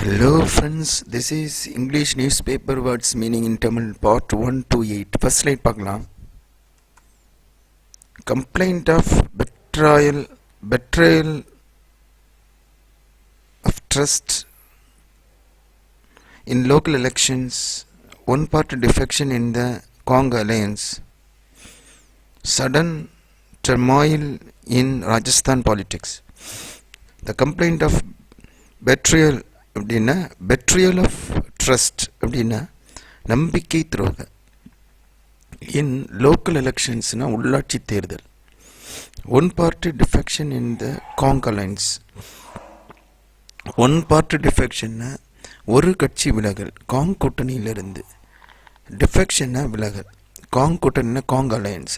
Hello friends, this is English newspaper words meaning in Tamil part 1 to 8. First slide பார்க்கலாம். Complaint of betrayal of trust in local elections, one party defection in the Cong alliance, sudden turmoil in Rajasthan politics. The complaint of betrayal அப்படின்னா betrayal of trust அப்படின்னா நம்பிக்கை துரோகம் இன் local எலெக்ஷன்ஸ்னா உள்ளாட்சி தேர்தல். One party defection இன் த காங் alliance. One party டிஃபெக்ஷன்னா ஒரு கட்சி விலகல் காங் கூட்டணியிலிருந்து. டிஃபெக்ஷன்னா விலகல். காங் கூட்டணினா காங் அலையன்ஸ்.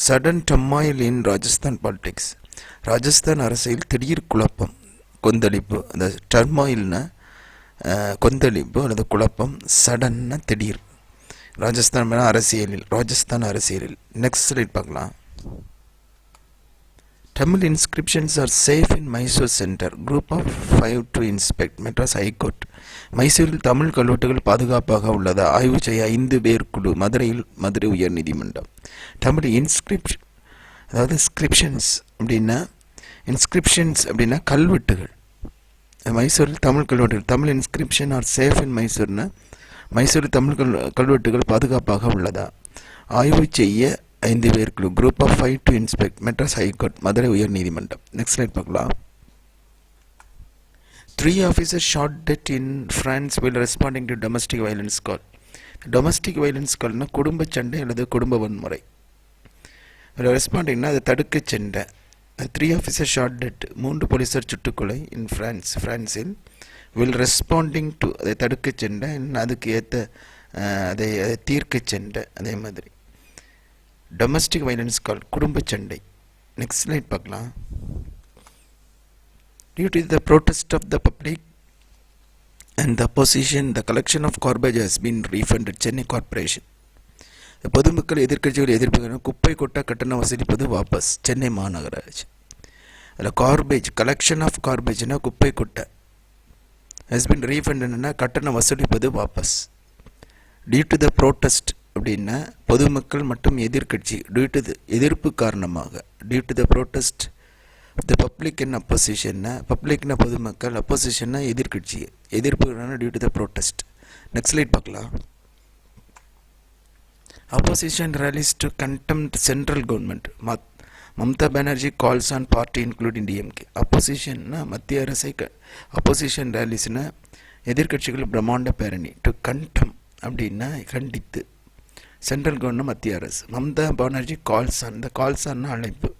சடன் டர்மாயில் இன் ராஜஸ்தான் பாலிடிக்ஸ். ராஜஸ்தான் அரசியல் திடீர் குழப்பம் கொந்தளிப்பு. அந்த டர்மாயில்னா கொந்தளிப்பு அல்லது குழப்பம். சடன்னா திடீர். ராஜஸ்தான் அரசியலில். நெக்ஸ்ட் ஸ்லைட் பார்க்கலாம். Tamil inscriptions are safe in Mysore Center. Group of 5 to inspect. Madras High Court. மைசூரில் தமிழ் கல்வெட்டுகள் பாதுகாப்பாக உள்ளதா ஆய்வு செய்ய 5 பேர் குழு. மதுரை உயர் நீதிமன்றம். தமிழ் இன்ஸ்கிரிப்ஷன் அதாவது ஸ்கிரிப்ஷன்ஸ் அப்படின்னா கல்வெட்டுகள். மைசூரில் தமிழ் கல்வெட்டுகள். Tamil inscription are safe in மைசூர்னா மைசூரில் தமிழ் கல்வெட்டுகள் பாதுகாப்பாக உள்ளதா ஆய்வு செய்ய 5 பேர் குழு. Group of 5 to inspect. Madras high court Madurai உயர் நீதிமன்றம். நெக்ஸ்ட் ஸ்லைட் பார்க்கலாம். 3 officers shot dead in France while responding to domestic violence call. Domestic violence கால்னா குடும்ப சண்டை அல்லது குடும்ப வன்முறை. ரெஸ்பாண்டிங்னா அதை தடுக்க சென்ற. 3 officers shot dead. 3 போலீசார் சுட்டுக்கொலை இன் பிரான்சில். வில் ரெஸ்பாண்டிங் டு அதை தடுக்க சென்ற. அதுக்கு ஏற்ற அதை தீர்க்க சென்ற. அதே மாதிரி டொமஸ்டிக் வைலன்ஸ் கால் குடும்ப சண்டை. நெக்ஸ்ட் ஸ்லைட் பார்க்கலாம். Due to the protest of the public and the opposition, the collection of garbage has been refunded. Chennai corporation. பொதுமக்கள் எதிர்க்கட்சிகள் எதிர்ப்பு குப்பை கொட்ட கட்டணம் வசூலிப்பது வாபஸ். சென்னை மாநகராட்சி. அதில் கார்பேஜ் கலெக்ஷன் ஆஃப் கார்பேஜ்னா குப்பை கொட்டை. ஹஸ் பின் ரீஃபண்டட்னா கட்டணம் வசூலிப்பது வாபஸ். டியூ டு த ப்ரோட்டஸ்ட் அப்படின்னா பொதுமக்கள் மற்றும் எதிர்க்கட்சி. டியூ டு த எதிர்ப்பு காரணமாக. Due to the protest the public and அப்போசிஷன்னா பப்ளிக்னா பொதுமக்கள், அப்போசிஷன்னா எதிர்க்கட்சி. எதிர்ப்புனா due to the protest. Next slide பார்க்கலாம். Opposition rallies to contempt central government. Mamata Banerjee calls on party including DMK. Opposition மத்திய அரசை opposition rallies எதிர்க்கட்சிகள் பிரம்மாண்ட பேரணி. டு கண்டம் அப்படின்னா கண்டித்து. சென்ட்ரல் கவர்மெண்ட் மத்திய அரசு. Mamata Banerjee calls on. இந்த கால்ஸ் ஆன் அழைப்பு.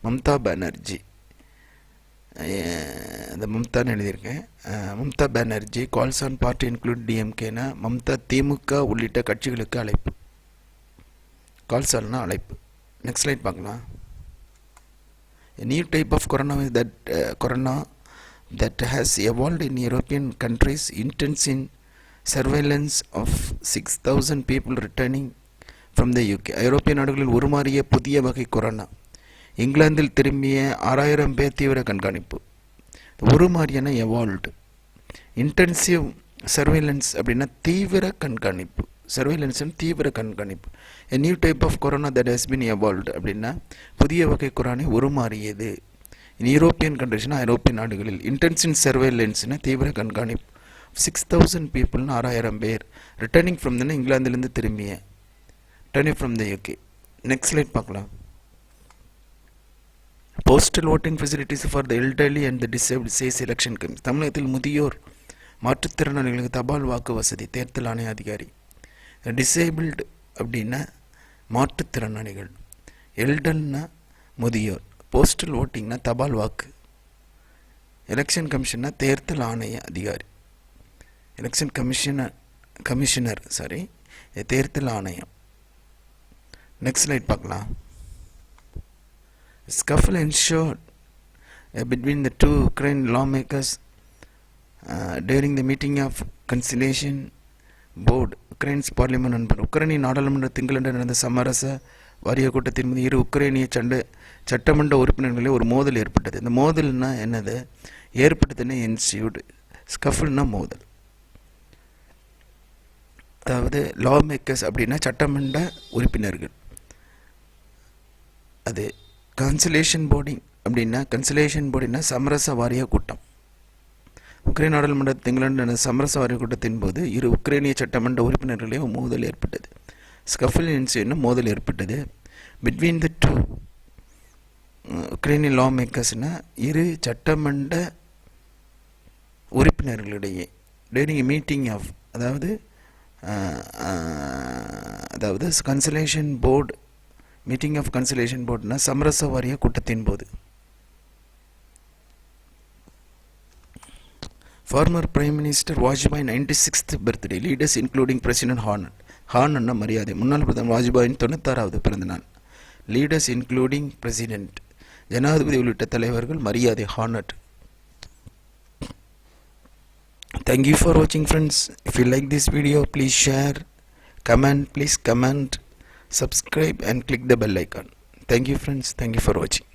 மம்தா பானர்ஜி இந்த மம்தான்னு எழுதியிருக்கேன். Mamata Banerjee calls on party include டிஎம்கேனா மம்தா திமுக உள்ளிட்ட கட்சிகளுக்கு அழைப்பு. கால்ஸ் ஆன்னா அழைப்பு. நெக்ஸ்ட் ஸ்லைட் பார்க்கலாம். A new type of corona that has evolved in European countries intends in surveillance of 6,000 people returning from the UK. ஐரோப்பிய நாடுகளில் உருமாறிய புதிய வகை கொரோனா. இங்கிலாந்தில் திரும்பிய 6,000 பேர் தீவிர கண்காணிப்பு. உருமாறியன எவால்வ்டு. இன்டென்சிவ் சர்வேலன்ஸ் அப்படின்னா தீவிர கண்காணிப்பு. சர்வேலன்ஸ் தீவிர கண்காணிப்பு. A new type of corona that has been evolved அப்படின்னா புதிய வகை கொரோனா உருமாறியது. யூரோப்பியன் கண்ட்ரிஸ்னா ஐரோப்பிய நாடுகளில். இன்டென்சிவ் சர்வேலன்ஸ்னா தீவிர கண்காணிப்பு. 6,000 பீப்புள்னா 6,000 பேர். ரிட்டர்னிங் ஃப்ரம் இங்கிலாந்திலிருந்து திரும்பிய. Returning from the UK. Next slide பார்க்கலாம். Postal voting facilities for the elderly and the disabled says election commission. தமிழகத்தில் முதியோர் மாற்றுத்திறனாளிகளுக்கு தபால் வாக்கு வசதி. தேர்தல் ஆணைய அதிகாரி. டிசேபிள்டு அப்படின்னா மாற்றுத்திறனாளிகள். எல்டர்னா முதியோர். போஸ்டல் ஓட்டிங்னா தபால் வாக்கு. எலெக்ஷன் கமிஷன்னா தேர்தல் ஆணைய அதிகாரி. எலெக்ஷன் கமிஷனர் தேர்தல் ஆணையம். நெக்ஸ்ட் ஸ்லைட் பார்க்கலாம். Scuffle ensured between the two Ukraine lawmakers during the meeting of conciliation board. Ukraine's parliament நண்பர். உக்ரைனின் நாடாளுமன்ற திங்களன்று நடந்த சமரச வாரிய கூட்டத்தின் மீது இரு உக்ரைனிய சட்டமன்ற உறுப்பினர்களே ஒரு மோதல் ஏற்பட்டது. இந்த மோதல்னா என்னது? ஏற்பட்டதுன்னு என்சியூட் ஸ்கஃபிள்னா மோதல். அதாவது லா மேக்கர்ஸ் அப்படின்னா சட்டமன்ற உறுப்பினர்கள். அது கன்சலேஷன் போர்டினா சமரச வாரிய கூட்டம். உக்ரைன் நாடாளுமன்ற திங்களன்று சமரச வாரிய கூட்டத்தின் போது இரு உக்ரைனிய சட்டமன்ற உறுப்பினர்களையும் மோதல் ஏற்பட்டது. ஸ்கஃபிள் இன்சிடென்ட் மோதல் ஏற்பட்டது பிட்வீன் த டூ உக்ரைனிய லா மேக்கர்ஸ்னா இரு சட்டமன்ற உறுப்பினர்களிடையே டூரிங் மீட்டிங் ஆஃப் அதாவது conciliation board meeting of conciliation போர்டுனா சமரச வாரிய கூட்டத்தின் போது. Former prime minister Vajpayee 96th birthday. Leaders including president ஹார்னன்னா மரியாதை. முன்னாள் பிரதமர் வாஜ்பாயின் 96வது பிறந்த நாள். லீடர்ஸ் இன்க்ளூடிங் பிரசிடென்ட் ஜனாதிபதி உள்ளிட்ட தலைவர்கள் மரியாதை hornet. Thank you for watching, friends. If you like this video, please share, comment, subscribe and click the bell icon. Thank you, friends. Thank you for watching.